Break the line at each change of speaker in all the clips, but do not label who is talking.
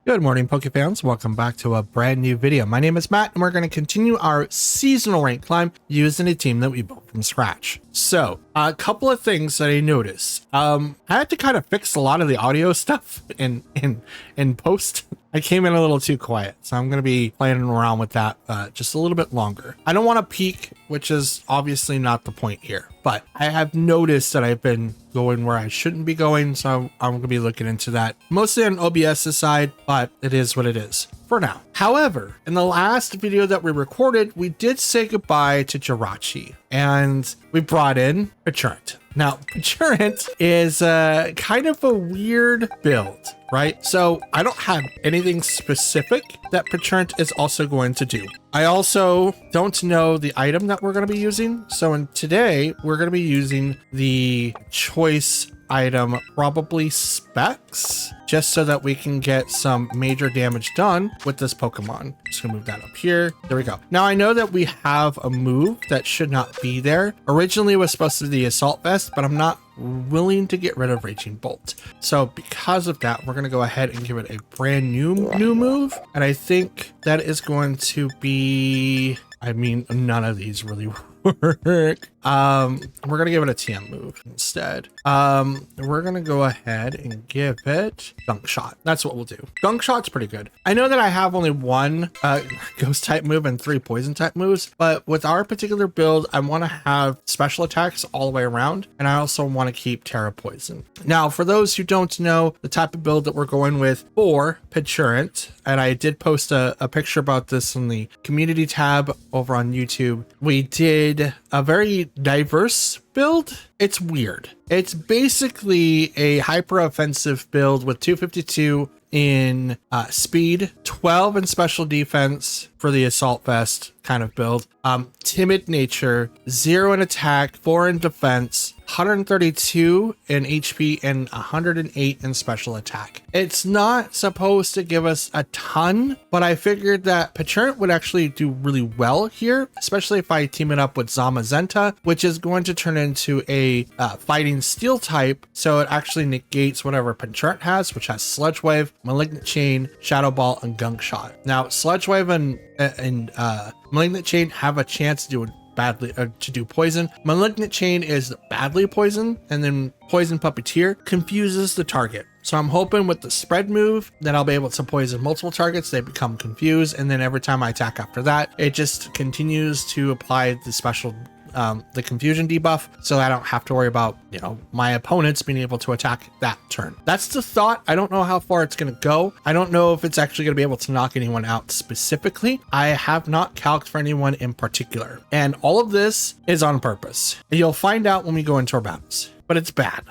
Good morning, Pokefans. Welcome back to a brand new video. My name is Matt, and we're going to continue our seasonal rank climb using a team that we built from scratch. So, a couple of things that I noticed. I had to kind of fix a lot of the audio stuff in post. I came in a little too quiet, so I'm going to be playing around with that just a little bit longer. I don't want to peak, which is obviously not the point here, but I have noticed that I've been going where I shouldn't be going, so I'm going to be looking into that mostly on OBS's side, but it is what it is for now. However, in the last video that we recorded, we did say goodbye to Jirachi and we brought in Pecharunt. Now, Pecharunt is kind of a weird build, right? So I don't have anything specific that Pecharunt is also going to do. I also don't know the item that we're going to be using. So today we're going to be using the choice item, probably Specs, just so that we can get some major damage done with this Pokemon. Just gonna move that up here. There we go. Now I know that we have a move that should not be there. Originally it was supposed to be the Assault Vest, but I'm not willing to get rid of Raging Bolt. So because of that, we're gonna go ahead and give it a brand new move. And I think that is going to be, I mean, none of these really work. We're gonna give it a TM move instead. We're gonna go ahead and give it Gunk Shot. That's what we'll do. Gunk Shot's pretty good. I know that I have only one ghost type move and 3 poison type moves, but with our particular build, I want to have special attacks all the way around, and I also want to keep Terra Poison. Now, for those who don't know the type of build that we're going with for Pecharunt, and I did post a picture about this in the community tab over on YouTube, we did a very diverse build. It's weird. It's basically a hyper offensive build with 252 in speed, 12 in special defense for the Assault Vest kind of build, timid nature, 0 in attack, 4 in defense, 132 in HP, and 108 in special attack. It's not supposed to give us a ton, but I figured that Pecharunt would actually do really well here, especially if I team it up with Zamazenta, which is going to turn into a fighting steel type, so it actually negates whatever Pecharunt has, which has Sludge Wave, Malignant Chain, Shadow Ball, and Gunk Shot. Now, Sludge Wave and Malignant Chain have a chance to do badly to do poison. Malignant Chain is badly poison, and then Poison Puppeteer confuses the target. So I'm hoping with the spread move that I'll be able to poison multiple targets, they become confused, and then every time I attack after that, it just continues to apply the special the confusion debuff, so I don't have to worry about, you know, my opponents being able to attack that turn. That's the thought. I don't know how far it's going to go. I don't know if it's actually going to be able to knock anyone out specifically. I have not calced for anyone in particular, and all of this is on purpose. You'll find out when we go into our battles, but it's bad.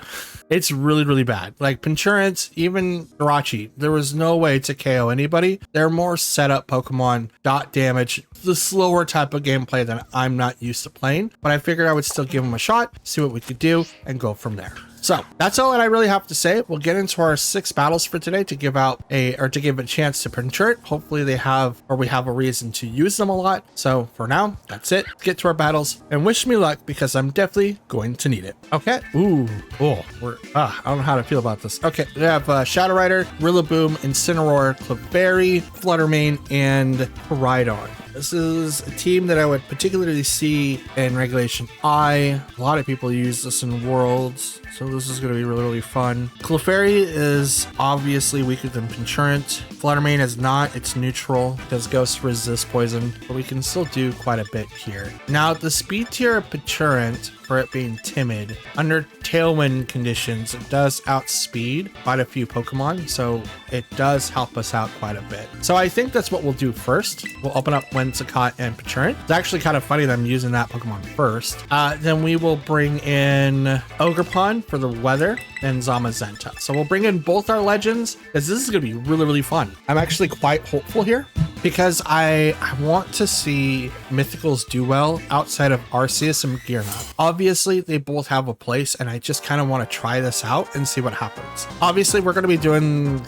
It's really, really bad. Like Pecharunt, even Jirachi, there was no way to KO anybody. They're more setup Pokemon, dot damage, the slower type of gameplay that I'm not used to playing, but I figured I would still give them a shot, see what we could do, and go from there. So that's all that I really have to say. We'll get into our 6 battles for today to give out to give a chance to Pecharunt. Hopefully we have a reason to use them a lot. So for now, that's it. Let's get to our battles and wish me luck, because I'm definitely going to need it. Okay. I don't know how to feel about this. Okay, we have Shadow Rider, Rillaboom, Incineroar, Clefairy, Fluttermane, and Rhydon. This is a team that I would particularly see in Regulation I. A lot of people use this in Worlds, so this is going to be really, really fun. Clefairy is obviously weaker than Pecharunt. Fluttermane is not. It's neutral because ghosts resist poison, but we can still do quite a bit here. Now, the speed tier of Pecharunt, for it being timid, under Tailwind conditions, it does outspeed quite a few Pokemon, so it does help us out quite a bit. So I think that's what we'll do first. We'll open up Whimsicott and Pecharunt. It's actually kind of funny that I'm using that Pokemon first. Then we will bring in Ogerpon for the weather and Zamazenta. So we'll bring in both our legends, because this is going to be really, really fun. I'm actually quite hopeful here, because I want to see Mythicals do well outside of Arceus and Gearnut. Obviously, they both have a place, and I just kind of want to try this out and see what happens. Obviously, we're going to be doing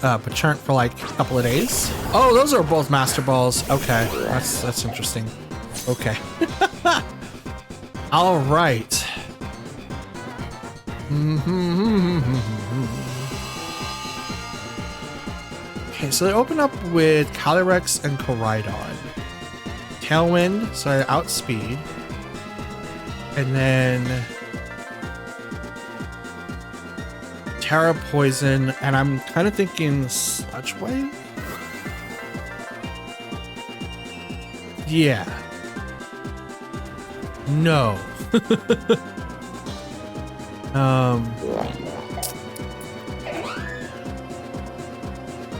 Pecharunt for like a couple of days. Oh, those are both Master Balls. Okay, that's interesting. Okay. All right. Okay, so they open up with Calyrex and Koraidon. Tailwind, so I outspeed. And then Terra Poison, and I'm kind of thinking Sludge Wave? Yeah. No.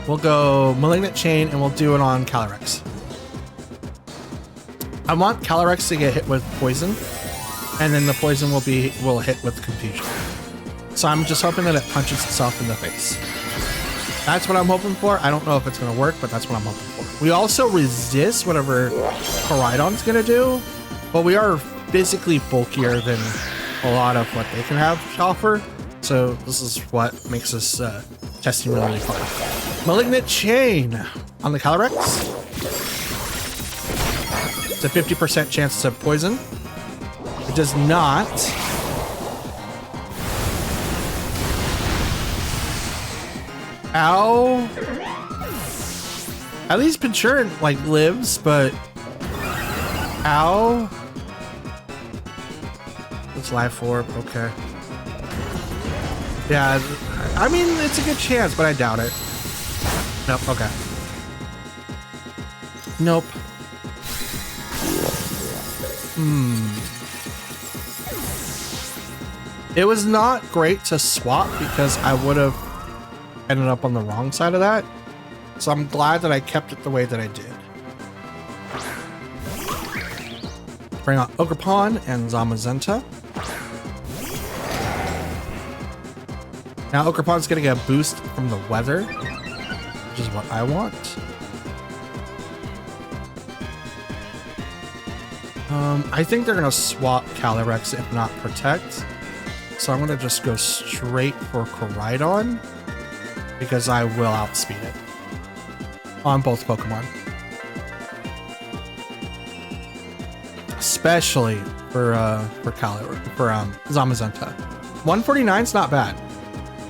We'll go Malignant Chain and we'll do it on Calyrex. I want Calyrex to get hit with poison, and then the poison will hit with confusion. So I'm just hoping that it punches itself in the face. That's what I'm hoping for. I don't know if it's gonna work, but that's what I'm hoping for. We also resist whatever Koraidon's gonna do, but we are physically bulkier than a lot of what they can have to offer. So this is what makes this testing really fun. Malignant Chain on the Calyrex. It's a 50% chance to poison. It does not. Ow. At least Pecharunt like lives, but ow. It's Life Orb, okay. Yeah, I mean, it's a good chance, but I doubt it. Nope, okay. Nope. It was not great to swap because I would have ended up on the wrong side of that. So I'm glad that I kept it the way that I did. Bring out Ogerpon and Zamazenta. Now Ogerpon's gonna get a boost from the weather, which is what I want. I think they're gonna swap Calyrex if not Protect. So I'm gonna just go straight for Koraidon because I will outspeed it on both Pokemon. Especially for Calyrex, for Zamazenta. 149's not bad.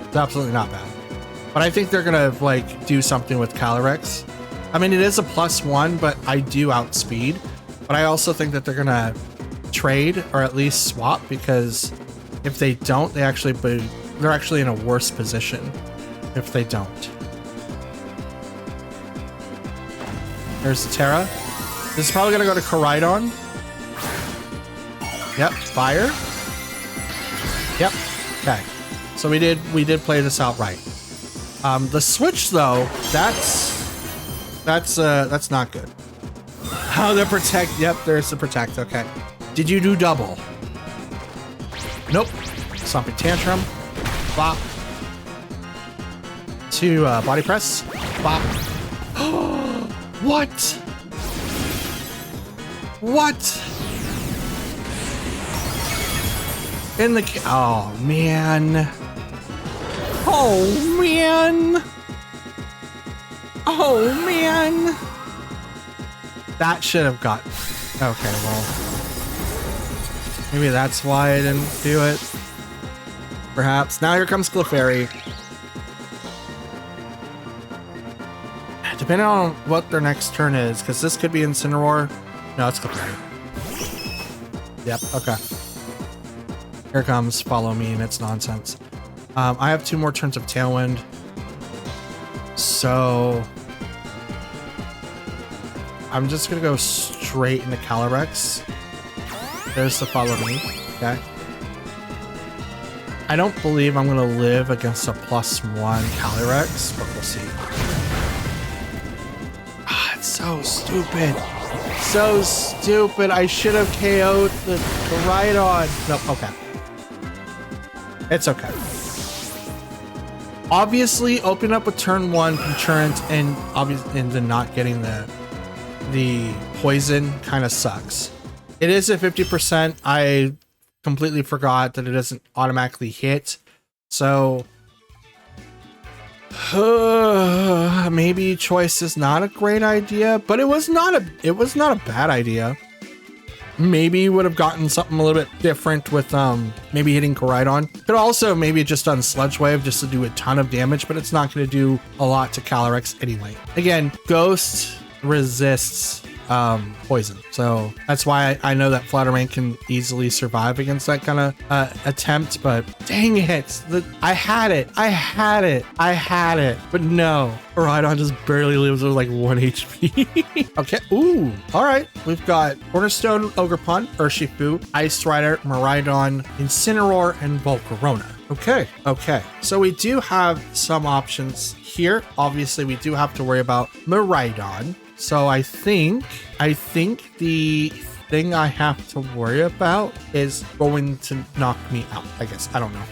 It's absolutely not bad. But I think they're gonna like do something with Calyrex. I mean, it is a +1, but I do outspeed. But I also think that they're gonna trade or at least swap, because if they don't, they're actually in a worse position if they don't. There's the Terra. This is probably gonna go to Koraidon. Yep, fire. Yep. Okay. So we did play this out right. The switch though, that's not good. Oh, the Protect. Yep, there's the Protect. Okay. Did you do double? Nope. Stomping Tantrum. Bop. To Body Press. Bop. What? What? In the oh man. Oh man. Oh man. That should have got. Okay, well. Maybe that's why I didn't do it. Perhaps. Now here comes Clefairy. Depending on what their next turn is, because this could be Incineroar. No, it's Clefairy. Yep, okay. Here comes Follow Me and its nonsense. I have 2 more turns of Tailwind. So I'm just gonna go straight into Calyrex. There's the Follow Me. Okay. I don't believe I'm gonna live against a +1 Calyrex, but we'll see. Ah, it's so stupid. So stupid. I should have KO'd the Koraidon. Nope, okay. It's okay. Obviously, open up with turn 1 Pecharunt and then not getting the poison kind of sucks. It is a 50%. I completely forgot that it doesn't automatically hit. So maybe choice is not a great idea, but it was not a bad idea. maybe would have gotten something a little bit different with maybe hitting Koraidon. Could also maybe just done Sludge Wave just to do a ton of damage, but it's not going to do a lot to Calyrex anyway. Again, Ghost resists poison, so that's why I know that Fluttermane can easily survive against that kind of attempt. But dang it, I had it, but no, Koraidon just barely lives with like 1 HP. Okay, ooh, all right, we've got Cornerstone, Ogerpon, Urshifu, Ice Rider, Miraidon, Incineroar, and Volcarona. Okay, so we do have some options here. Obviously, we do have to worry about Miraidon. So I think the thing I have to worry about is going to knock me out, I guess. I don't know.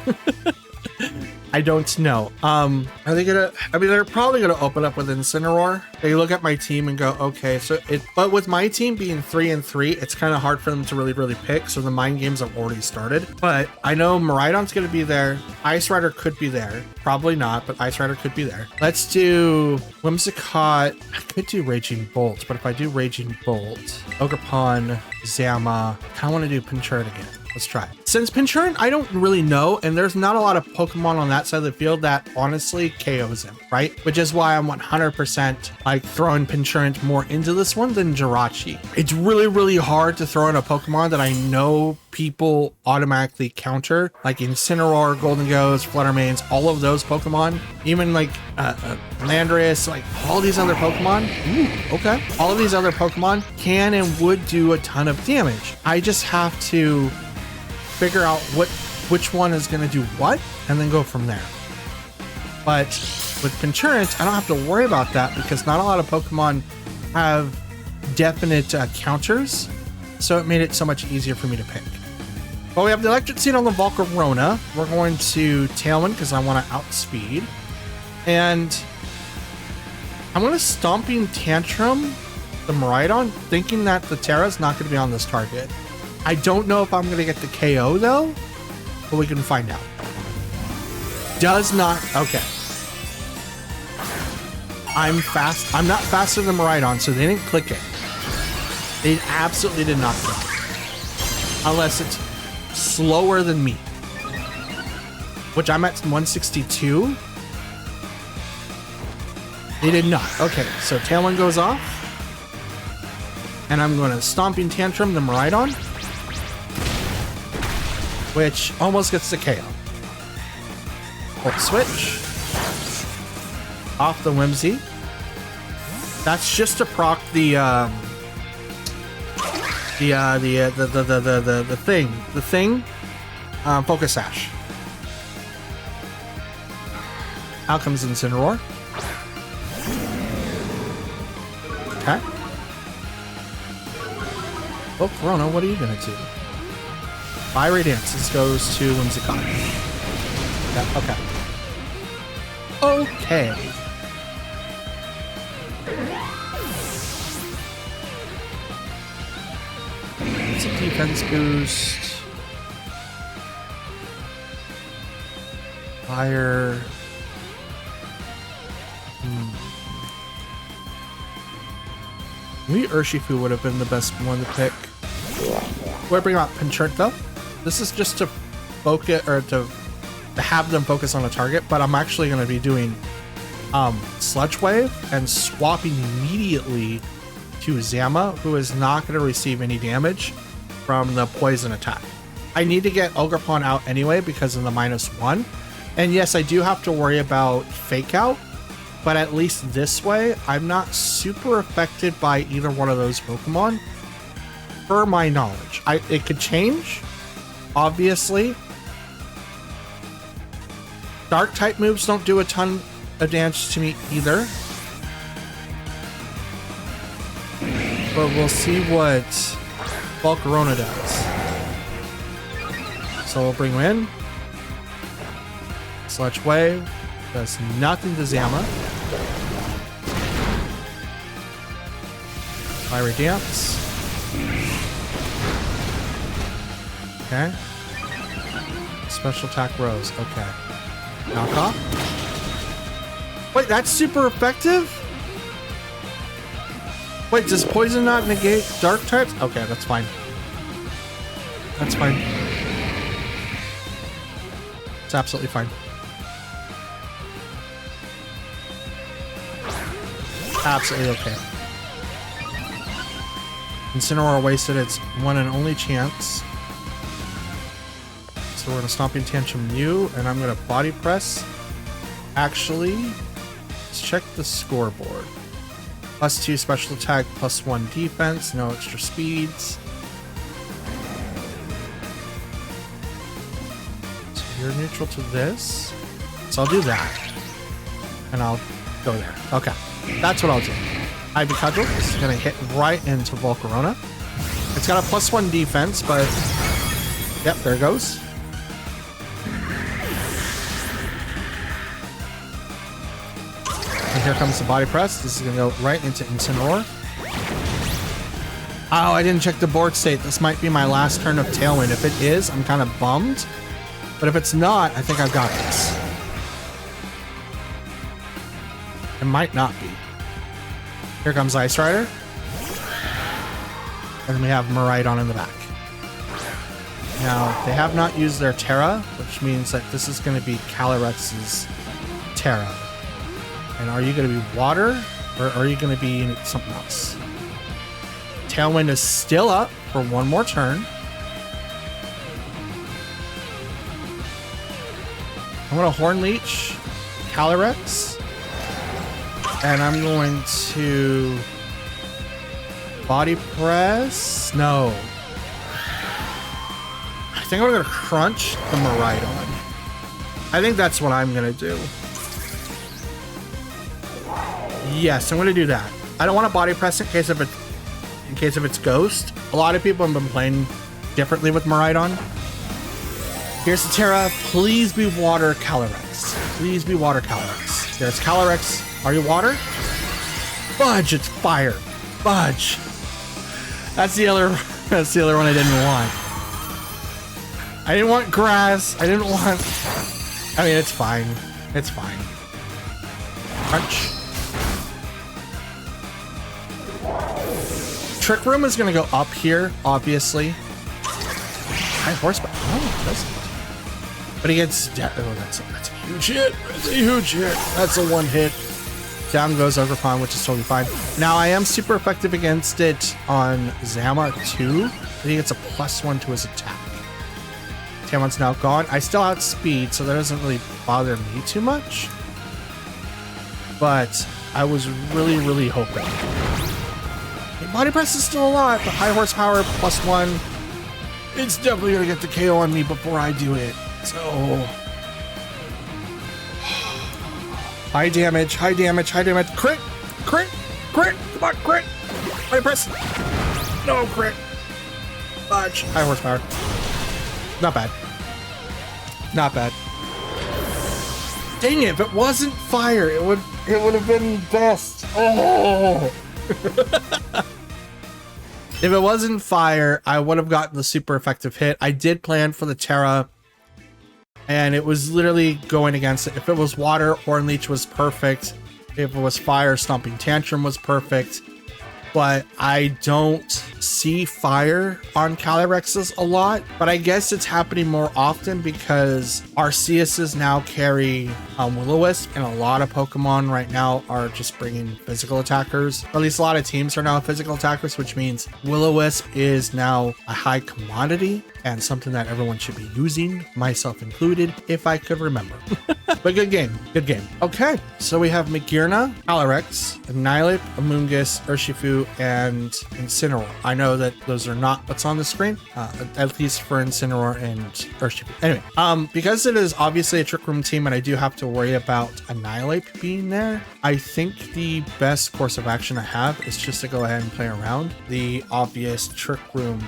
I don't know. Are they gonna, I mean, they're probably gonna open up with Incineroar. They look at my team and go, okay, so but with my team being 3-3, it's kind of hard for them to really pick. So the mind games have already started, but I know Miraidon's gonna be there. Ice Rider could be there. Probably not, but Ice Rider could be there. Let's do Whimsicott. I could do Raging Bolt, but if I do Raging Bolt, Ogerpon, Zama, I kind of want to do Pecharunt again. Let's try it. Since Pecharunt, I don't really know, and there's not a lot of Pokemon on that side of the field that honestly KOs him, right? Which is why I'm 100% like throwing Pecharunt more into this one than Jirachi. It's really hard to throw in a Pokemon that I know people automatically counter, like Incineroar, Golden Ghost, Fluttermanes, all of those Pokemon, even like Landorus, like all these other Pokemon. Ooh, okay. All of these other Pokemon can and would do a ton of damage. I just have to figure out which one is going to do what and then go from there. But with Pecharunt, I don't have to worry about that because not a lot of Pokemon have definite counters, so it made it so much easier for me to pick. Well, we have the Electric Seed on the Volcarona. We're going to Tailwind because I want to outspeed, and I'm going to Stomping Tantrum the Miraidon, thinking that the Terra's not going to be on this target. I don't know if I'm going to get the KO though, but we can find out. Does not. Okay. I'm fast. I'm not faster than Miraidon, so they didn't click it. They absolutely did not click it. Unless it's slower than me, which I'm at 162. They did not. Okay, so Tailwind goes off, and I'm going to Stomping Tantrum the Miraidon, which almost gets the KO. Hold switch. Off the Whimsy. That's just to proc the thing. Focus Sash. Out comes Incineroar. Okay. Oh, Corona, what are you gonna do? Fiery Dances goes to Whimsicott. Yeah, okay. Okay. It's a defense boost. Fire. Maybe Urshifu would have been the best one to pick. We're bringing out Pecharunt though. This is just to focus, or to have them focus on a target, but I'm actually going to be doing Sludge Wave and swapping immediately to Zama, who is not going to receive any damage from the poison attack. I need to get Ogerpon out anyway because of the -1. And yes, I do have to worry about Fake Out, but at least this way, I'm not super affected by either one of those Pokemon, per my knowledge. It could change, obviously. Dark type moves don't do a ton of damage to me either. But we'll see what Volcarona does. So we'll bring him in. Sludge Wave does nothing to Zama. Fiery Dance. Okay. Special attack Rose. Okay. Knockoff. Wait, that's super effective? Wait, does poison not negate dark types? Okay, that's fine. That's fine. It's absolutely fine. Absolutely okay. Incineroar wasted its one and only chance. So we're gonna Stomping Tantrum you, and I'm gonna Body Press. Actually, let's check the scoreboard. +2 special attack, +1 defense, no extra speeds. So you're neutral to this. So I'll do that. And I'll go there. Okay. That's what I'll do. Ivy Cudgel is going to hit right into Volcarona. It's got a +1 defense, but... Yep, there it goes. And here comes the Body Press. This is going to go right into Incineroar. Oh, I didn't check the board state. This might be my last turn of Tailwind. If it is, I'm kind of bummed. But if it's not, I think I've got this. It might not be. Here comes Ice Rider. And we have Miraidon in the back. Now, they have not used their Terra, which means that this is going to be Calyrex's Terra. And are you going to be water, or are you going to be something else? Tailwind is still up for one more turn. I'm going to Horn Leech Calyrex. And I'm going to Body Press. No. I think I'm going to crunch the Miraidon. I think that's what I'm going to do. Yes, I'm going to do that. I don't want to Body Press in case of it's Ghost. A lot of people have been playing differently with Miraidon. Here's the Terra. Please be Water Calyrex. Please be Water Calyrex. There's Calyrex. Are you water? Fudge, it's fire. Fudge. That's the other one I didn't want. I didn't want grass. I didn't want... I mean, it's fine. It's fine. Crunch. Trick Room is going to go up here, obviously. High horsepower. Oh, it doesn't. But he gets... Oh, that's a huge hit. That's a huge hit. That's a one hit. Down goes Overcon, which is totally fine. Now, I am super effective against it on Zama too. I think it's a +1 to his attack. Tailwind's now gone. I still outspeed, so that doesn't really bother me too much. But I was really, really hoping. Body Press is still a lot, but high horsepower +1. It's definitely going to get the KO on me before I do it. So... High damage, high damage, high damage. Crit! Crit! Crit! Come on, crit! Body Press! No crit! Fudge! High horsepower. Not bad. Not bad. Dang it, if it wasn't fire, it would have been best. Oh! If it wasn't fire, I would have gotten the super effective hit. I did plan for the Terra, and it was literally going against it. If it was water, Horn Leech was perfect. If it was fire, Stomping Tantrum was perfect. But I don't see fire on Calyrex's a lot. But I guess it's happening more often because Arceus's now carry Will-O-Wisp, and a lot of Pokemon right now are just bringing physical attackers. Or at least a lot of teams are now physical attackers, which means Will-O-Wisp is now a high commodity and something that everyone should be using, myself included, if I could remember. But good game, good game. Okay, so we have Magearna, Calyrex, Annihilape, Amoonguss, Urshifu, and Incineroar. I know that those are not what's on the screen, at least for Incineroar and Urshifu. Anyway, because it is obviously a Trick Room team and I do have to worry about Annihilape being there, I think the best course of action I have is just to go ahead and play around the obvious Trick Room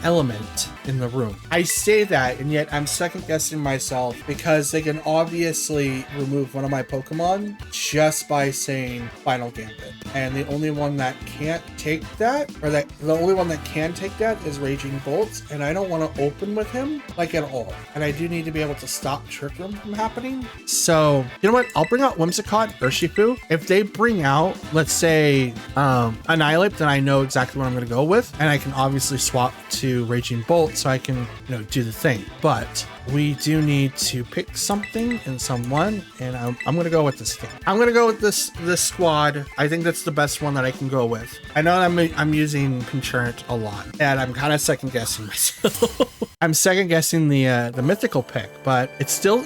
element in the room. I say that, and yet I'm second guessing myself because they can obviously remove one of my Pokemon just by saying Final Gambit. And the only one that can't take that, or the only one that can take that is Raging Bolts, and I don't want to open with him like at all. And I do need to be able to stop Trick Room from happening. So, you know what? I'll bring out Whimsicott, Urshifu. If they bring out, let's say, Annihilape, then I know exactly what I'm going to go with, and I can obviously swap to Raging Bolt so I can, do the thing. But we do need to pick something and someone, and I'm gonna go with this thing. I'm gonna go with this squad. I think that's the best one that I can go with. I know I'm using Pecharunt a lot, and I'm kind of second guessing myself. I'm second guessing the mythical pick, but it's still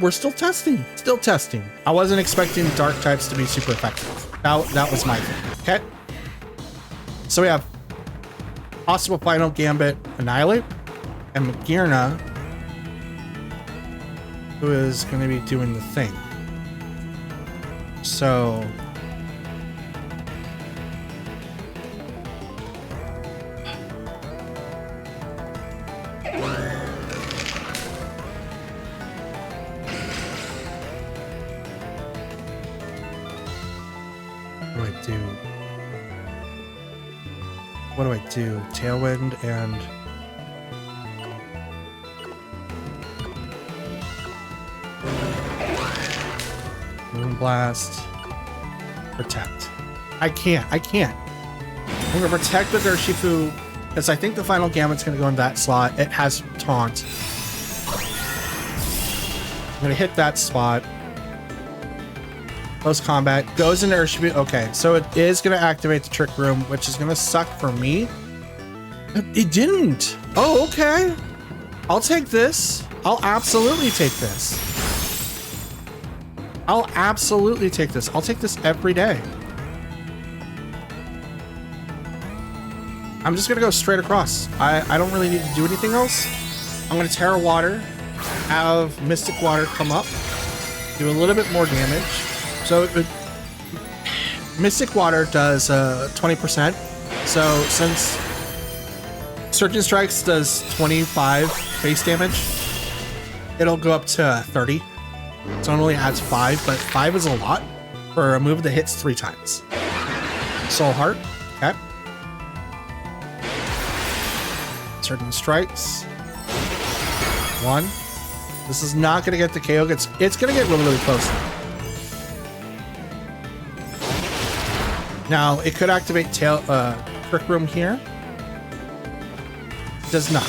we're still testing. Still testing. I wasn't expecting dark types to be super effective. That was my thing. Okay. So we have possible final Gambit Annihilate and Magearna, who is going to be doing the thing. So what do I do? Tailwind and Moonblast. Protect. I can't. I'm gonna protect the Urshifu because I think the final Gambit's gonna go in that slot. It has taunt. I'm gonna hit that spot. Close combat goes into Urshifu. Okay, so it is gonna activate the Trick Room, which is gonna suck for me. It didn't. Oh, okay. I'll take this. I'll absolutely take this. I'll take this every day. I'm just gonna go straight across. I don't really need to do anything else. I'm gonna Terra Water, have Mystic Water come up, do a little bit more damage. So Mystic Water does 20%. So since Surging Strikes does 25 base damage, it'll go up to 30. So it only adds 5, but 5 is a lot for a move that hits 3 times. Soul Heart, okay. Surging Strikes. 1. This is not gonna get the KO. It's gonna get really, really close. Now, it could activate Trick Room here. Does not.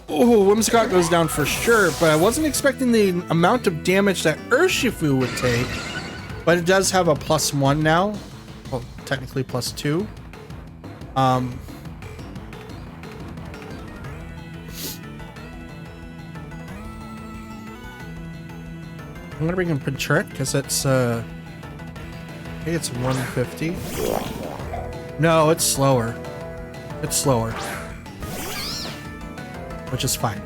Oh, Whimsicott goes down for sure, but I wasn't expecting the amount of damage that Urshifu would take. But it does have a +1 now. Well, technically +2. I'm gonna bring in Pecharunt because it's I think it's 150. No, it's slower. It's slower. Which is fine.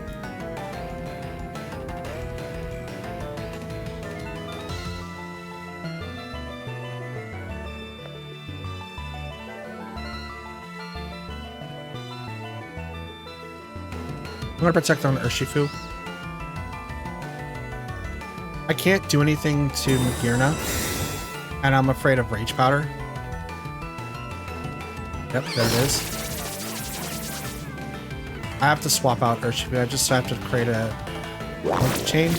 I'm gonna protect on Urshifu. I can't do anything to Magearna, and I'm afraid of Rage Powder. Yep, there it is. I have to swap out Urshifu. I just have to create a chain.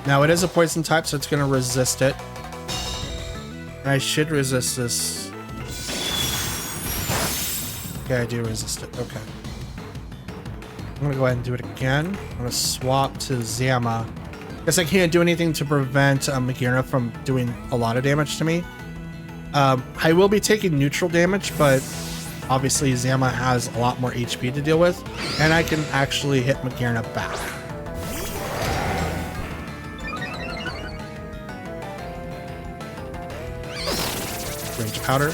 Now it is a poison type, so it's going to resist it. And I should resist this. Okay, I do resist it. Okay. I'm going to go ahead and do it again. I'm going to swap to Zama. Guess I can't do anything to prevent Magearna from doing a lot of damage to me. I will be taking neutral damage, but obviously Zama has a lot more HP to deal with, and I can actually hit Magearna back. Rage Powder.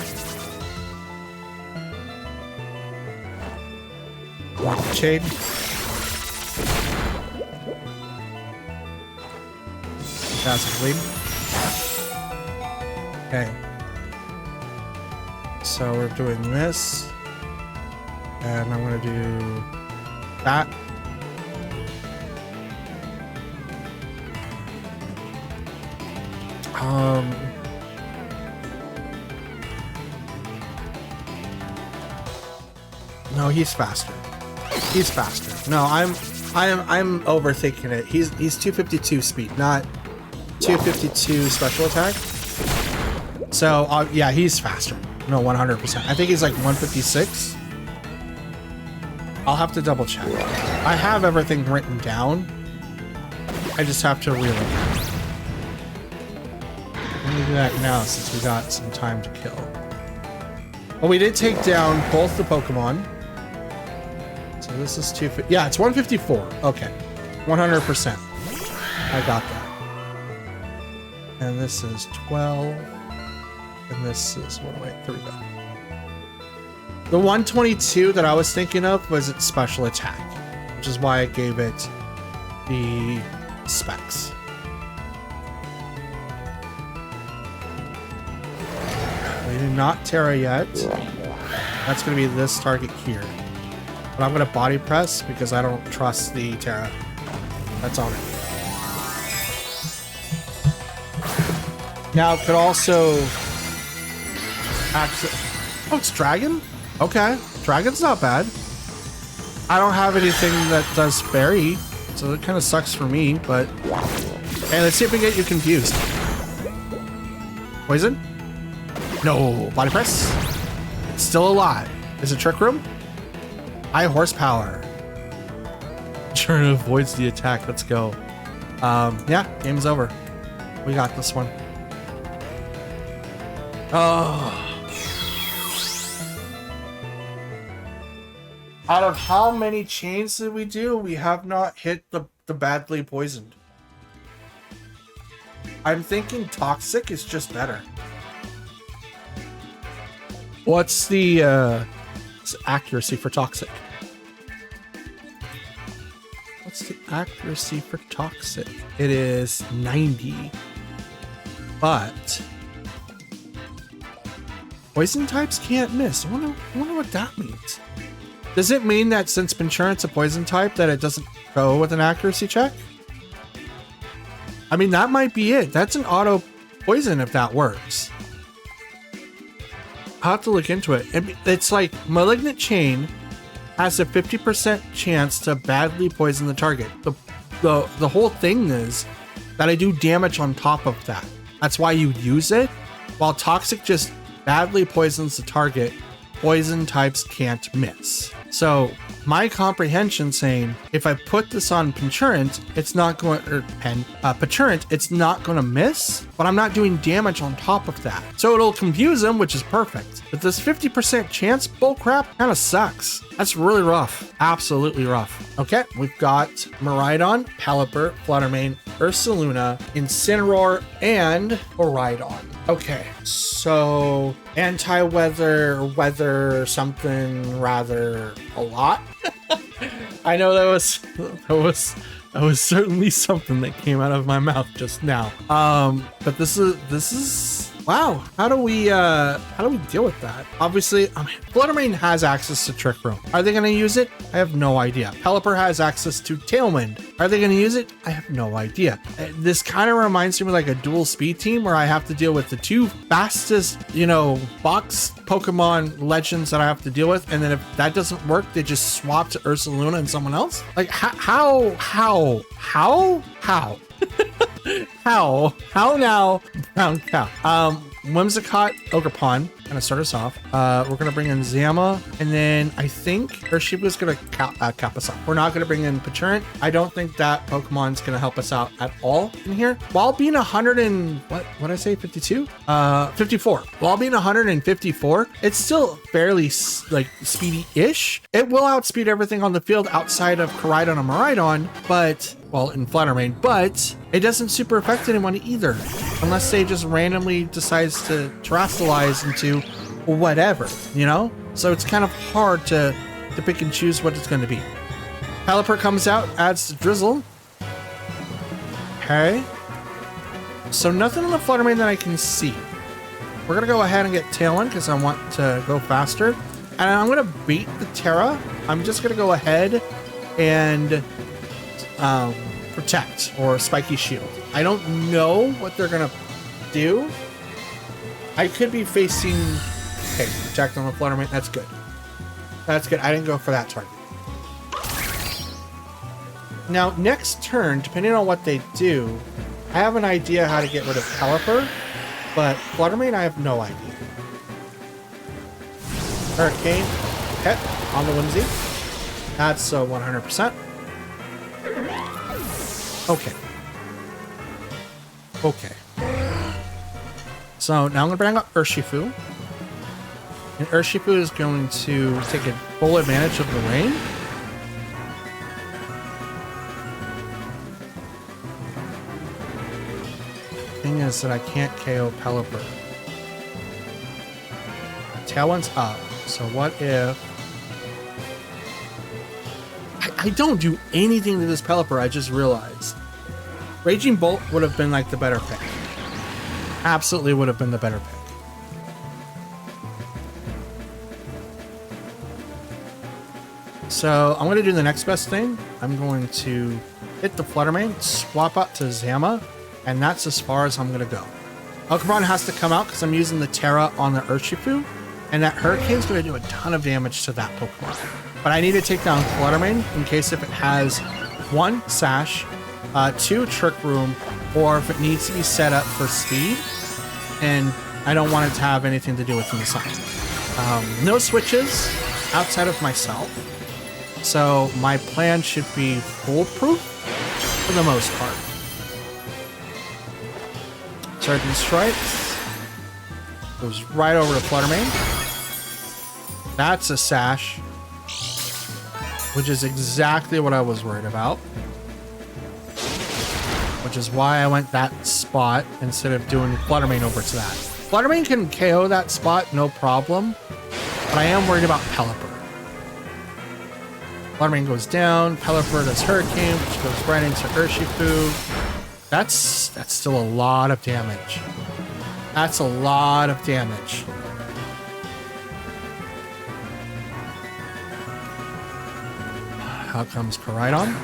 Rocket Shade. Fantastic Lead. Okay. So we're doing this, and I'm going to do that. No, he's faster. He's faster. No, I'm overthinking it. He's 252 speed, not 252 special attack. So yeah, he's faster. No, 100%. I think he's like 156. I'll have to double check. I have everything written down. I just have to reel it out. Let me do that now since we got some time to kill. Well, we did take down both the Pokemon. So this is 250. Yeah, it's 154. Okay. 100%. I got that. And this is 12. And this is, what do I, here we go. The 122 that I was thinking of was its special attack, which is why I gave it the specs. We did not Terra yet. That's going to be this target here. But I'm going to body press because I don't trust the Terra. That's on it. Now it could also actually... Oh, it's Dragon? Okay. Dragon's not bad. I don't have anything that does fairy, so it kind of sucks for me, but... Hey, let's see if we can get you confused. Poison? No. Body press? It's still alive. Is it Trick Room? High horsepower. Turn avoids the attack. Let's go. Yeah, game's over. We got this one. Oh. Out of how many chains did we do? We have not hit the badly poisoned. I'm thinking toxic is just better. What's the accuracy for toxic? What's the accuracy for toxic? It is 90. But poison types can't miss. I wonder what that means. Does it mean that since Pecharunt's a poison type that it doesn't go with an accuracy check? I mean, that might be it. That's an auto poison if that works. I'll have to look into it. It's like Malignant Chain has a 50% chance to badly poison the target. The whole thing is that I do damage on top of that. That's why you use it. While Toxic just badly poisons the target, poison types can't miss. So my comprehension saying if I put this on Pecharunt, it's not going, or Pecharunt, it's not going to miss, but I'm not doing damage on top of that. So it'll confuse him, which is perfect. But this 50% chance bullcrap kind of sucks. That's really rough. Absolutely rough. Okay, we've got Miraidon, Pelipper, Fluttermane, Ursaluna, Incineroar, and Miraidon. Okay, so anti-weather, weather, something rather a lot. I know that was certainly something that came out of my mouth just now. But this is wow. How do we deal with that? Obviously, Fluttermane has access to Trick Room. Are they going to use it? I have no idea. Pelipper has access to Tailwind. Are they going to use it? I have no idea. This kind of reminds me of like a dual speed team where I have to deal with the two fastest, box Pokemon legends that I have to deal with. And then if that doesn't work, they just swap to Ursaluna and someone else. Like how? How now, brown cow? Whimsicott, Ogerpon, gonna start us off. We're gonna bring in Zama, and then I think Urshiba's gonna cap us off. We're not gonna bring in Pecharunt. I don't think that Pokemon's gonna help us out at all in here. While being 100 and what did I say? 52? 54. While being 154, it's still fairly like speedy-ish. It will outspeed everything on the field outside of Koraidon and Miraidon, but well, in Fluttermane, but it doesn't super affect anyone either, unless they just randomly decides to terrestrialize into whatever, So it's kind of hard to pick and choose what it's going to be. Pelipper comes out, adds the Drizzle. Okay. So nothing in the Fluttermane that I can see. We're going to go ahead and get Tailwind because I want to go faster. And I'm going to beat the Terra. I'm just going to go ahead and Protect or Spiky Shield. I don't know what they're gonna do. I could be facing... Okay, Protect on the Fluttermane. That's good. That's good. I didn't go for that target. Now, next turn, depending on what they do, I have an idea how to get rid of Pelipper, but Fluttermane, I have no idea. Hurricane. Hit on the Whimsy. That's 100%. Okay. Okay. So now I'm going to bring up Urshifu. And Urshifu is going to take a full advantage of the rain. Thing is that I can't KO Pelipper. Tailwind's up. So what if... I don't do anything to this Pelipper, I just realized. Raging Bolt would have been like the better pick. Absolutely would have been the better pick. So I'm going to do the next best thing. I'm going to hit the Flutter Mane, swap out to Zama, and that's as far as I'm going to go. Pokemon has to come out because I'm using the Terra on the Urshifu, and that Hurricane's going to do a ton of damage to that Pokemon. But I need to take down Flutter Mane in case if it has 1 Sash, 2 Trick Room, or if it needs to be set up for speed, and I don't want it to have anything to do with Inside. No switches outside of myself, so my plan should be foolproof for the most part. Surgeon Strikes goes right over to Flutter Mane. That's a Sash, which is exactly what I was worried about. Which is why I went that spot instead of doing Flutter Mane over to that. Flutter Mane can KO that spot, no problem. But I am worried about Pelipper. Flutter Mane goes down. Pelipper does Hurricane, which goes right into Urshifu. That's still a lot of damage. That's a lot of damage. Out comes Koraidon.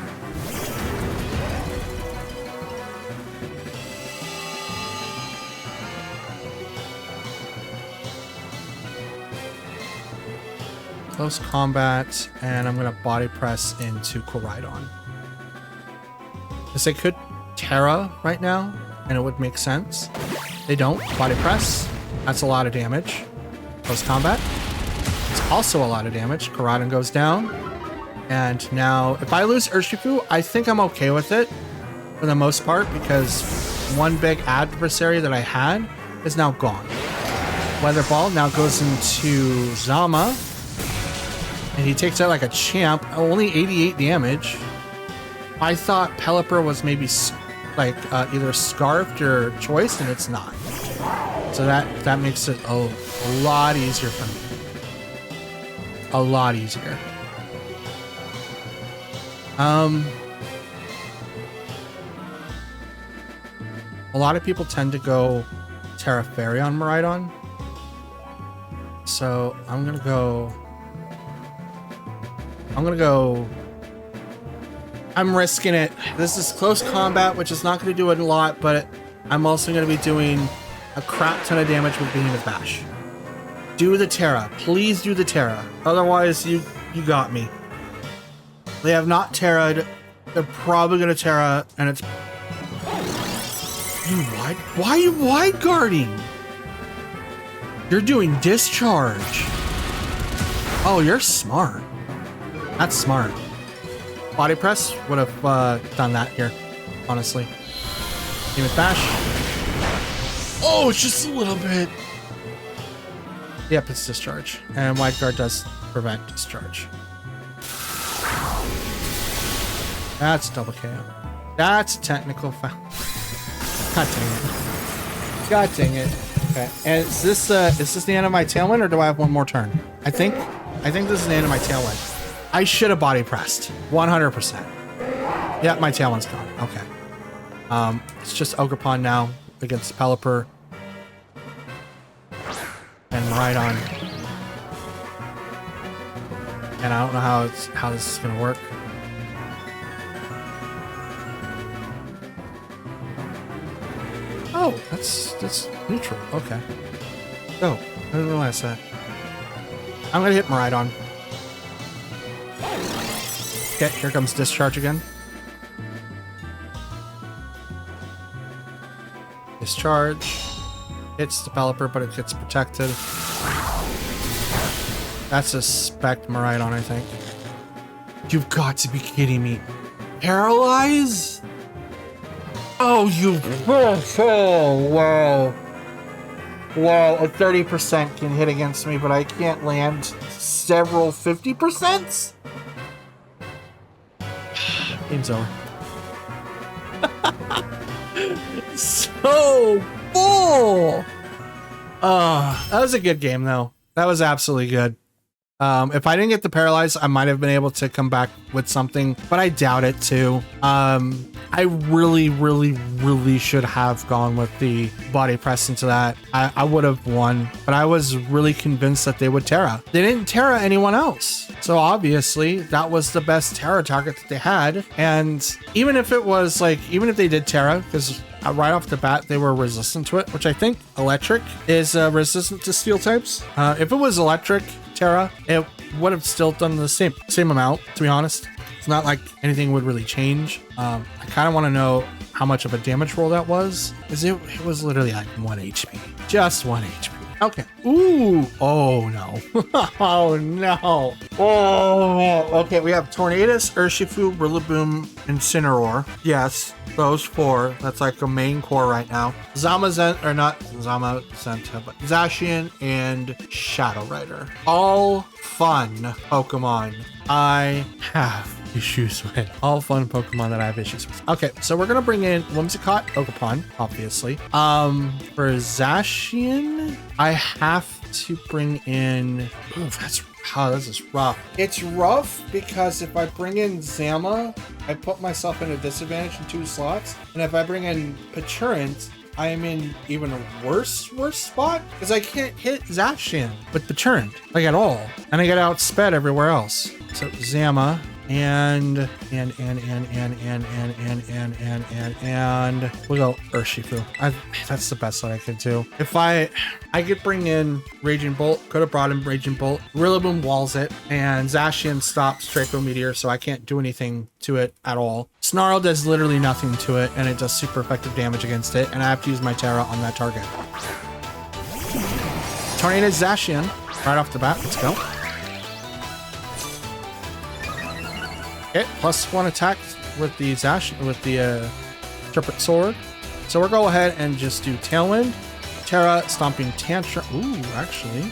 Close combat, and I'm going to body press into Koraidon. Because I could Terra right now, and it would make sense. They don't. Body press. That's a lot of damage. Close combat. It's also a lot of damage. Koraidon goes down. And now, if I lose Urshifu, I think I'm okay with it for the most part, because one big adversary that I had is now gone. Weather Ball now goes into Zama. And he takes out like a champ. Only 88 damage. I thought Pelipper was maybe like either Scarfed or Choice, and it's not. So that makes it a lot easier for me. A lot easier. A lot of people tend to go Terra Fairy on Miraidon. So I'm gonna go... I'm risking it. This is close combat, which is not going to do it a lot, but I'm also going to be doing a crap ton of damage with Behemoth Bash. Do the Terra. Please do the Terra. Otherwise, you got me. They have not Terra'd. They're probably going to Terra, and it's... Why are you wide guarding? You're doing Discharge. Oh, you're smart. That's smart. Body press would have done that here, honestly. Behemoth Bash. Oh, it's just a little bit. Yep, it's Discharge. And Wide Guard does prevent Discharge. That's double KO. That's a technical foul. God dang it. God dang it. Okay. And is this the end of my Tailwind, or do I have one more turn? I think this is the end of my Tailwind. I should have body pressed. 100%. Yeah, my Tailwind's gone. Okay. It's just Ogerpon now against Pelipper. And Miraidon. And I don't know how this is gonna work. Oh, that's neutral. Okay. Oh, I didn't realize that. I'm gonna hit Miraidon. Okay, here comes Discharge again. Discharge. Hits the Pelipper, but it gets protected. That's a Spectmarite, I think. You've got to be kidding me. Paralyze? Oh, you... Oh, wow. Wow, a 30% can hit against me, but I can't land several 50%s? Game's over. So full! That was a good game, though. That was absolutely good. If I didn't get the paralyze, I might have been able to come back with something, but I doubt it too. I really should have gone with the body press into that. I would have won, but I was really convinced that they would Terra. They didn't Terra anyone else. So obviously that was the best Terra target that they had. And even if it was like, even if they did Terra, because right off the bat, they were resistant to it, which I think electric is resistant to steel types. If it was electric Terra, it would have still done the same amount, to be honest. It's not like anything would really change. I kind of want to know how much of a damage roll that was, because it was literally like 1 HP. Just 1 HP. Okay. Ooh. Oh, no. Oh, no. Oh, okay. We have Tornadus, Urshifu, Rillaboom, Incineroar. Yes, those 4. That's like a main core right now. Zamazenta, or not Zamazenta, but Zacian and Shadow Rider. All fun Pokemon I have issues with. All fun Pokemon that I have issues with. Okay, so we're gonna bring in Whimsicott, Ogerpon, obviously. For Zacian, I have to bring in. Ooh, this is rough. It's rough because if I bring in Zama, I put myself in a disadvantage in 2 slots, and if I bring in Pecharunt, I am in even a worse spot because I can't hit Zacian with Pecharunt, like at all, and I get outsped everywhere else. So Zama and we'll go Urshifu. That's the best that I could do. If I could bring in Raging Bolt, could have brought in Raging Bolt. Rillaboom walls it, and Zacian stops Draco Meteor, so I can't do anything to it at all. Snarl does literally nothing to it, and it does super effective damage against it, and I have to use my Terra on that target. Tornado Zacian right off the bat. Let's go. Okay, +1 attack with the Zacian, with the Serpent Sword. So we'll go ahead and just do Tailwind, Terra, Stomping Tantrum. Ooh, actually,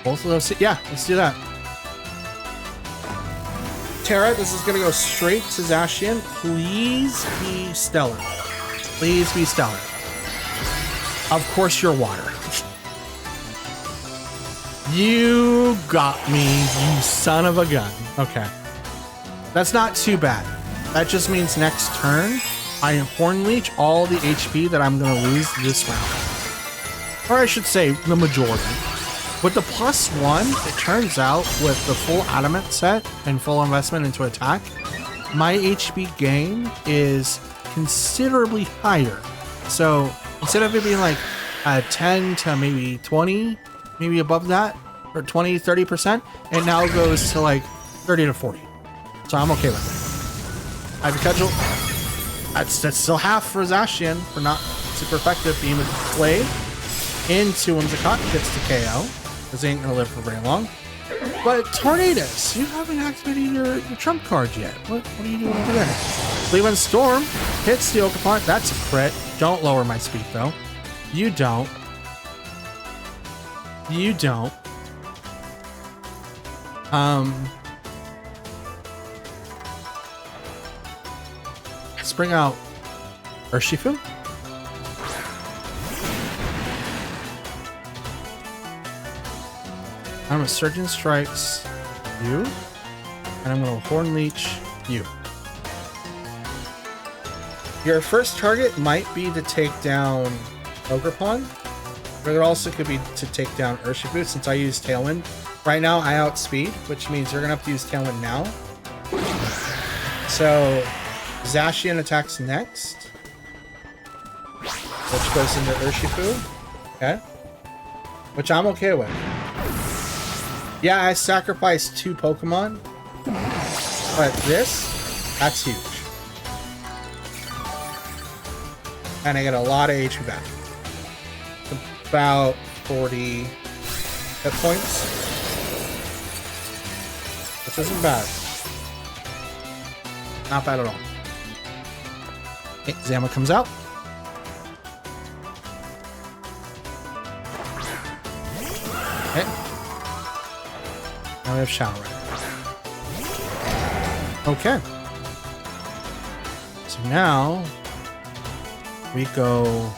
both of those. Yeah, let's do that. Terra, this is gonna go straight to Zacian. Please be stellar. Please be stellar. Of course, you're water. You got me, you son of a gun. Okay. That's not too bad. That just means next turn, I Horn Leech all the HP that I'm going to lose this round. Or I should say, the majority. With the +1, it turns out, with the full Adamant set and full investment into attack, my HP gain is considerably higher. So, instead of it being like 10 to maybe 20, maybe above that, or 20, 30%, it now goes to like 30 to 40. So I'm okay with it. I have a cudgel. That's still half for Zacian for not super effective. Beam with Blade into Whimsicott gets the KO, because they ain't gonna live for very long. But Tornadus, you haven't activated your trump card yet. What are you doing over there? Cleveland Storm hits the Ogerpon. That's a crit. Don't lower my speed though. You don't. You don't. Let's bring out Urshifu. I'm a Surgeon Strikes you, and I'm going to Horn Leech you. Your first target might be to take down Ogerpon, but it also could be to take down Urshifu since I use Tailwind. Right now I outspeed, which means you're going to have to use Tailwind now. So Zacian attacks next, which goes into Urshifu. Okay. Which I'm okay with. Yeah, I sacrificed 2 Pokemon, but that's huge. And I get a lot of HP back. About 40 hit points. This isn't bad. Not bad at all. Okay, Zama comes out. Okay. Now we have Shadow Rider. Okay. So now we go.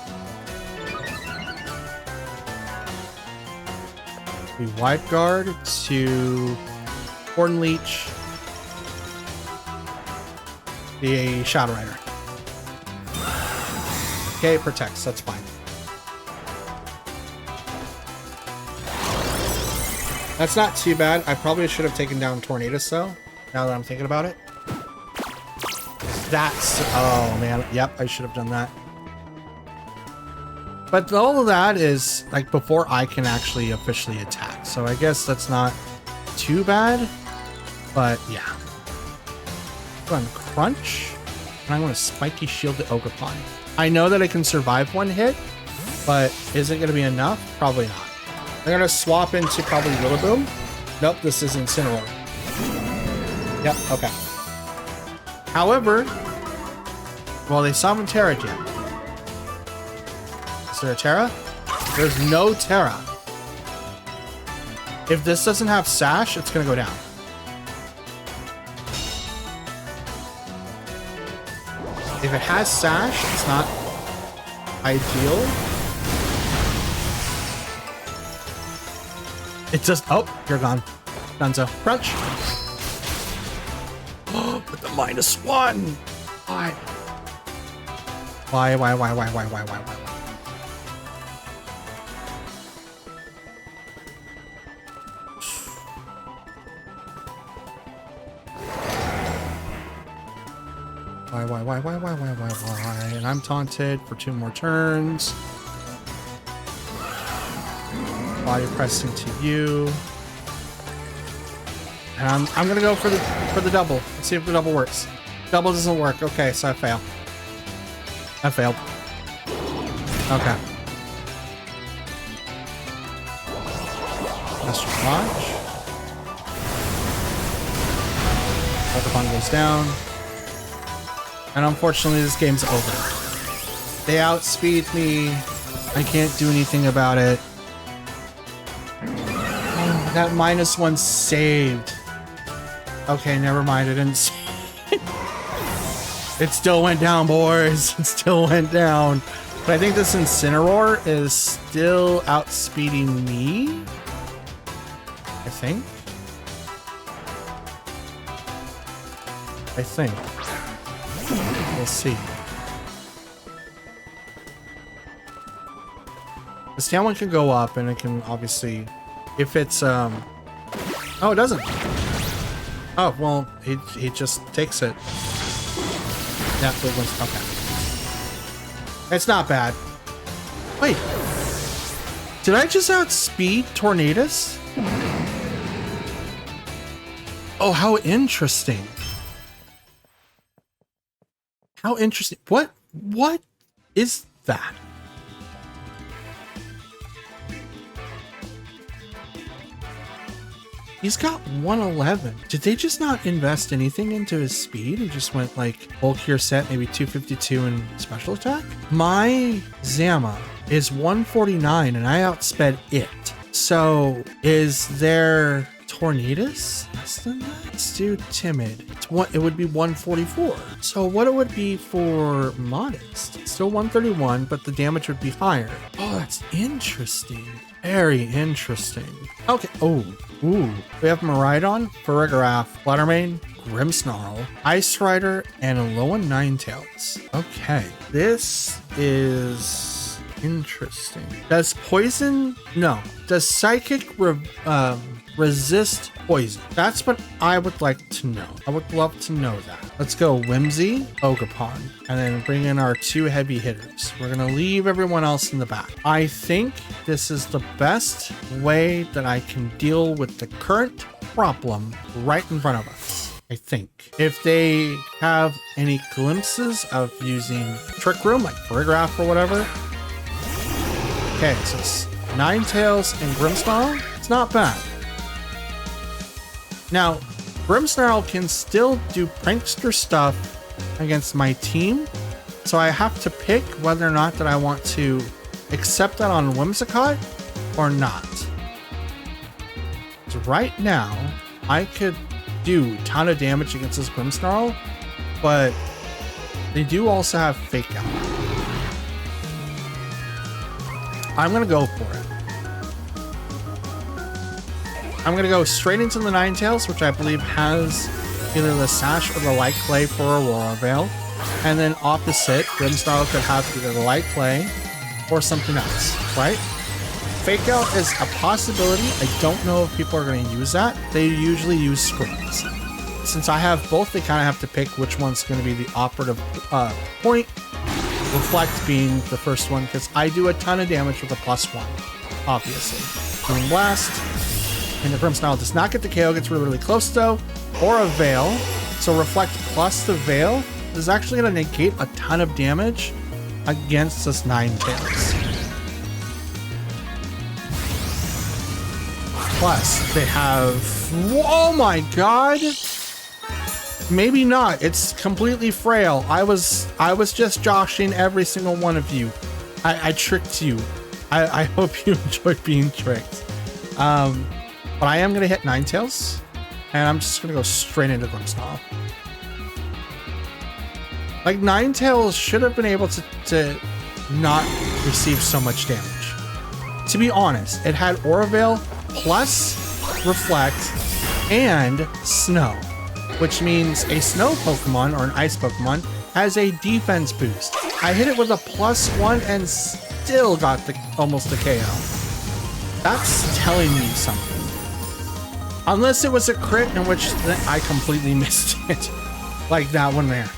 We Wide Guard to Horn Leech. The Shadow Rider. Okay, it protects. That's fine. That's not too bad. I probably should have taken down Tornadus though, now that I'm thinking about it. That's... oh man. Yep, I should have done that. But all of that is like before I can actually officially attack. So I guess that's not too bad. But yeah. I'm going to Crunch. And I'm going to Spiky Shield the Ogerpon. I know that I can survive one hit, but is it going to be enough? Probably not. I'm going to swap into probably Rillaboom. Nope, this is Incineroar. Yep, okay. However, well, they haven't Terra'd yet. Is there a Terra? There's no Terra. If this doesn't have Sash, it's going to go down. If it has Sash, it's not ideal. It just... oh, you're gone. Dunzo. Crunch. Oh, with the -1. Why? Why? Why? And I'm taunted for 2 more turns. Body press into you. And I'm gonna go for the double. Let's see if the double works. Double doesn't work. Okay, so I fail. I failed. Okay. Master Watch. Pokemon goes down. And unfortunately, this game's over. They outspeed me. I can't do anything about it. Oh, that -1 saved. Okay, never mind. I didn't save. It still went down, boys. It still went down. But I think this Incineroar is still outspeeding me. I think. We'll see. The stamina can go up, and it can obviously, if it's oh, it doesn't. Oh well, he just takes it. Yeah, it was okay. It's not bad. Wait, did I just outspeed Tornadus? Oh, how interesting. How interesting. What is that? He's got 111. Did they just not invest anything into his speed? He just went like bulkier set, maybe 252 in special attack? My Zama is 149 and I outsped it. So is there Tornadus less than that? Let's do Timid. It would be 144. So what it would be for Modest? Still 131, but the damage would be higher. Oh, that's interesting. Very interesting. Okay. Oh, ooh. We have Miraidon, Farigiraf, Fluttermane, Grimmsnarl, Ice Rider, and Alolan Ninetales. Okay. This is interesting. Does poison? No. Does psychic resist poison? That's what I would like to know. I would love to know that. Let's go Whimsy, Ogerpon, and then bring in our 2 heavy hitters. We're gonna leave everyone else in the back. I think this is the best way that I can deal with the current problem right in front of us. I think. If they have any glimpses of using Trick Room, like Farigiraf or whatever. Okay, so it's Ninetales and Grimmsnarl. It's not bad. Now, Grimmsnarl can still do prankster stuff against my team, so I have to pick whether or not that I want to accept that on Whimsicott or not. So right now, I could do a ton of damage against this Grimmsnarl, but they do also have Fake Out. I'm gonna go for it. I'm gonna go straight into the Ninetales, which I believe has either the Sash or the Light Clay for Aurora Veil. And then opposite, Grimmsnarl could have either the Light Clay or something else, right? Fake Out is a possibility. I don't know if people are going to use that. They usually use Screens. Since I have both, they kind of have to pick which one's going to be the operative point. Reflect being the first one, because I do a ton of damage with a +1, obviously. Boom Blast. And the Grimmsnarl does not get the KO, gets really, really close though. Or a Veil. So Reflect plus the Veil is actually going to negate a ton of damage against this Ninetales. Plus, they have... Oh my god! Maybe not. It's completely frail. I was just joshing every single one of you. I tricked you. I hope you enjoyed being tricked. But I am going to hit Ninetales, and I'm just going to go straight into Grimmsnarl. Like, Ninetales should have been able to not receive so much damage. To be honest, it had Aura Veil plus Reflect and Snow, which means a Snow Pokemon or an Ice Pokemon has a defense boost. I hit it with a +1 and still got almost a KO. That's telling me something. Unless it was a crit, in which I completely missed it. Like that one there.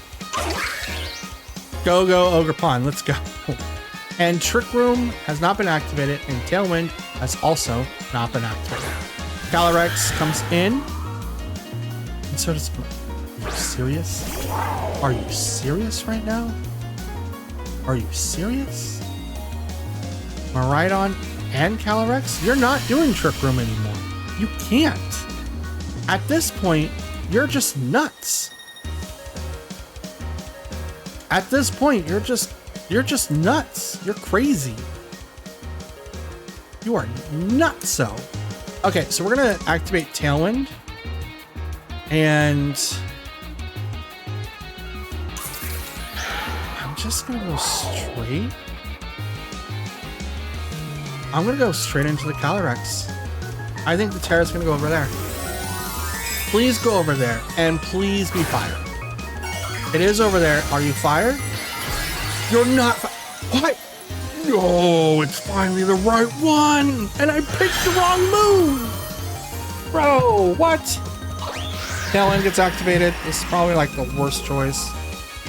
Go, Ogerpon, let's go. And Trick Room has not been activated, and Tailwind has also not been activated. Calyrex comes in, and so does... Are you serious? Are you serious right now? Are you serious? Miraidon and Calyrex? You're not doing Trick Room anymore. You can't. At this point, you're just nuts. At this point, you're just nuts. You're crazy. You are nutso. Okay, so we're gonna activate Tailwind. And I'm just gonna go straight. I'm gonna go straight into the Calyrex. I think the Terra's gonna go over there. Please go over there, and please be fired. It is over there. Are you fired? You're not. What? No, it's finally the right one, and I picked the wrong move. Bro, what? Tailwind gets activated. This is probably like the worst choice,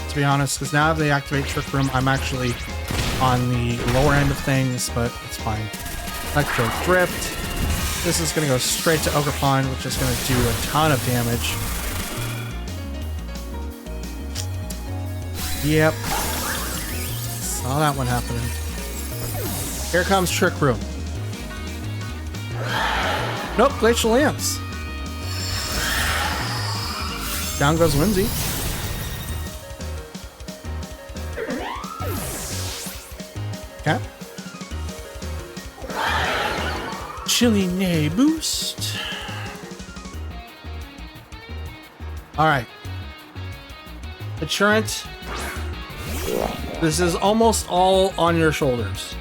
to be honest, because now if they activate Trick Room, I'm actually on the lower end of things, but it's fine. Electro Drift. This is going to go straight to Ogerpon, which is going to do a ton of damage. Yep. Saw that one happening. Here comes Trick Room. Nope, Glacial Lance. Down goes Whimsy. Okay. Chili Nay boost. Alright. Pecharunt. This is almost all on your shoulders.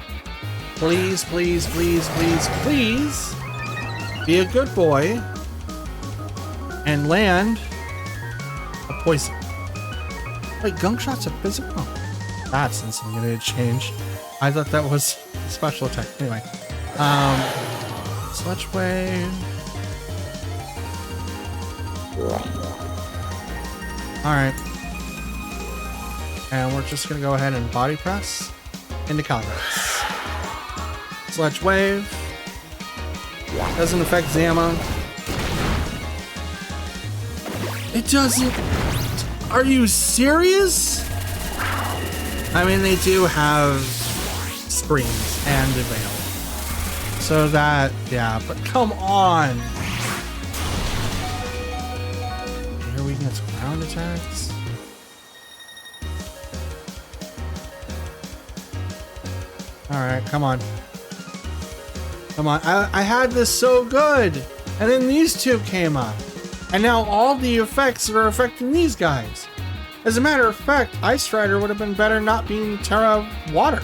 Please, please, please, please, please be a good boy and land a poison. Wait, Gunk Shot's a physical? Oh, that's insignificant change. I thought that was a special attack. Anyway. Sludge Wave. Alright. And we're just gonna go ahead and Body Press into Calyrex. Sludge Wave. Doesn't affect Zama. It doesn't. Are you serious? I mean, they do have Screens and a Veil. So that, yeah, but come on. That's ground attacks. Alright, come on. Come on. I had this so good. And then these two came up. And now all the effects are affecting these guys. As a matter of fact, Ice Rider would have been better not being Terra Water,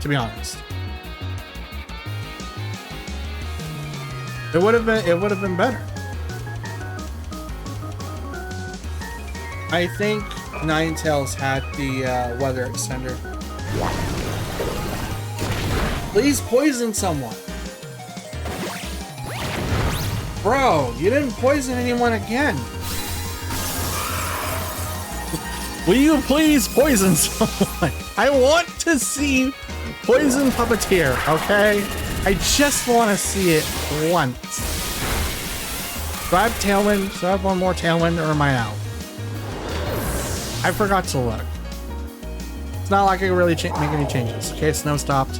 to be honest. It would have been better. I think Ninetales had the weather extender. Please poison someone. Bro, you didn't poison anyone again. Will you please poison someone? I want to see Poison Puppeteer, okay? I just want to see it once. Do I have Tailwind? Do I have one more Tailwind, or am I out? I forgot to look. It's not like I can really make any changes. Okay, Snow stopped.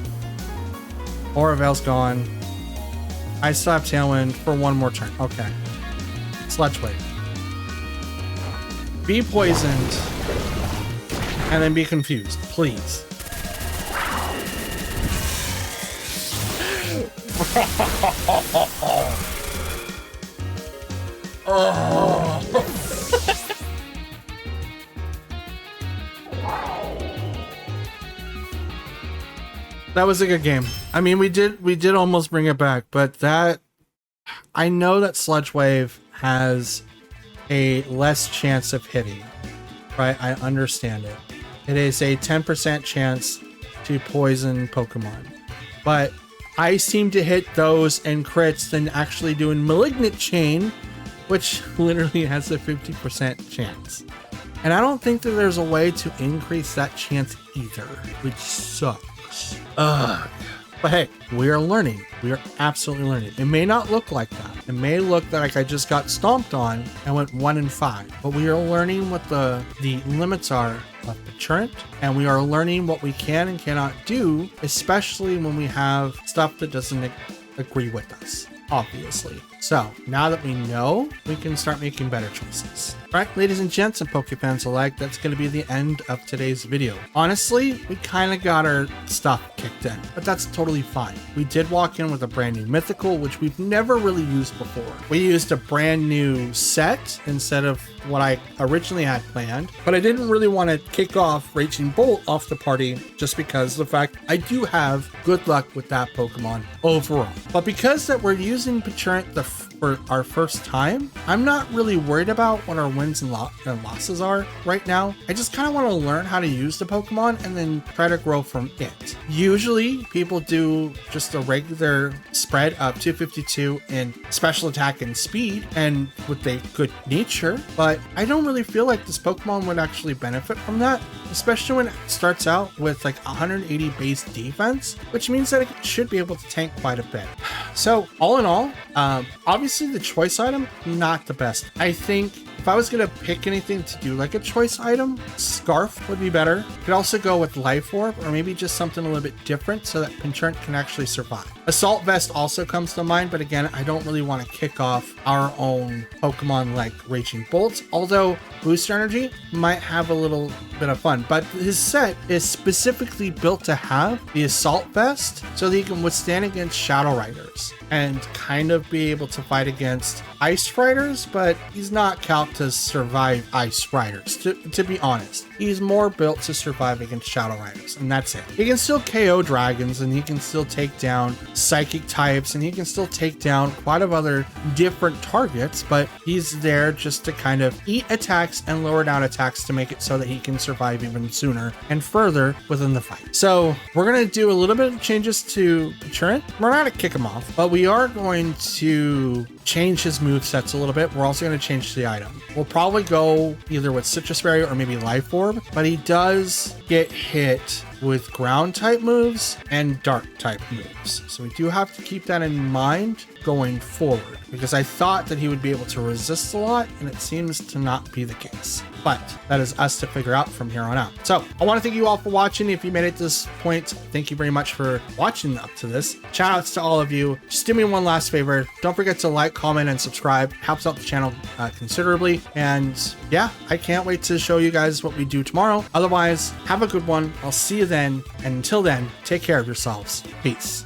Aura Veil's gone. I still have Tailwind for one more turn. Okay. Sludge Wave. Be poisoned. And then be confused, please. Oh. That was a good game. I mean, we did almost bring it back, but that, I know that Sludge Wave has a less chance of hitting, right? I understand it. It is a 10% chance to poison Pokemon, but I seem to hit those and crits than actually doing Malignant Chain, which literally has a 50% chance. And I don't think that there's a way to increase that chance either, which sucks. Ugh. But hey, we are learning. We are absolutely learning. It may not look like that. It may look like I just got stomped on and went 1 in 5. But we are learning what the limits are of Pecharunt, and we are learning what we can and cannot do, especially when we have stuff that doesn't agree with us, obviously. So now that we know, we can start making better choices. All right, ladies and gents and Pokefans alike, that's going to be the end of today's video. Honestly, we kind of got our stuff kicked in, but that's totally fine. We did walk in with a brand new mythical, which we've never really used before. We used a brand new set instead of what I originally had planned, but I didn't really want to kick off Raging Bolt off the party just because of the fact I do have good luck with that Pokemon overall. But because that we're using Pecharunt for our first time, I'm not really worried about what our wins and losses are right now. I just kind of want to learn how to use the Pokemon and then try to grow from it. Usually people do just a regular spread of 252 in special attack and speed and with a good nature, but I don't really feel like this Pokemon would actually benefit from that, especially when it starts out with like 180 base defense, which means that it should be able to tank quite a bit. So all in all, obviously the choice item, not the best. I think if I was going to pick anything to do like a choice item, Scarf would be better. Could also go with Life Orb, or maybe just something a little bit different so that Pecharunt can actually survive. Assault Vest also comes to mind, but again, I don't really want to kick off our own Pokemon like Raging Bolt, although Booster Energy might have a little bit of fun. But his set is specifically built to have the Assault Vest so that he can withstand against Shadow Riders and kind of be able to fight against Ice Riders, but he's not calced to survive Ice Riders, to be honest. He's more built to survive against Shadow Riders, and that's it. He can still KO dragons, and he can still take down psychic types, and he can still take down quite a other different targets, but he's there just to kind of eat attacks and lower down attacks to make it so that he can survive even sooner and further within the fight. So we're going to do a little bit of changes to Pecharunt. We're not going to kick him off, but we are going to change his movesets a little bit. We're also going to change the item. We'll probably go either with Citrus Berry or maybe Life Orb, but he does get hit with ground type moves and dark type moves. So we do have to keep that in mind going forward, because I thought that he would be able to resist a lot, and it seems to not be the case. But that is us to figure out from here on out. So I want to thank you all for watching. If you made it to this point, thank you very much for watching up to this. Shout outs to all of you. Just do me one last favor. Don't forget to like, comment, and subscribe. Helps out the channel considerably. And yeah, I can't wait to show you guys what we do tomorrow. Otherwise, have a good one. I'll see you then. And until then, take care of yourselves. Peace.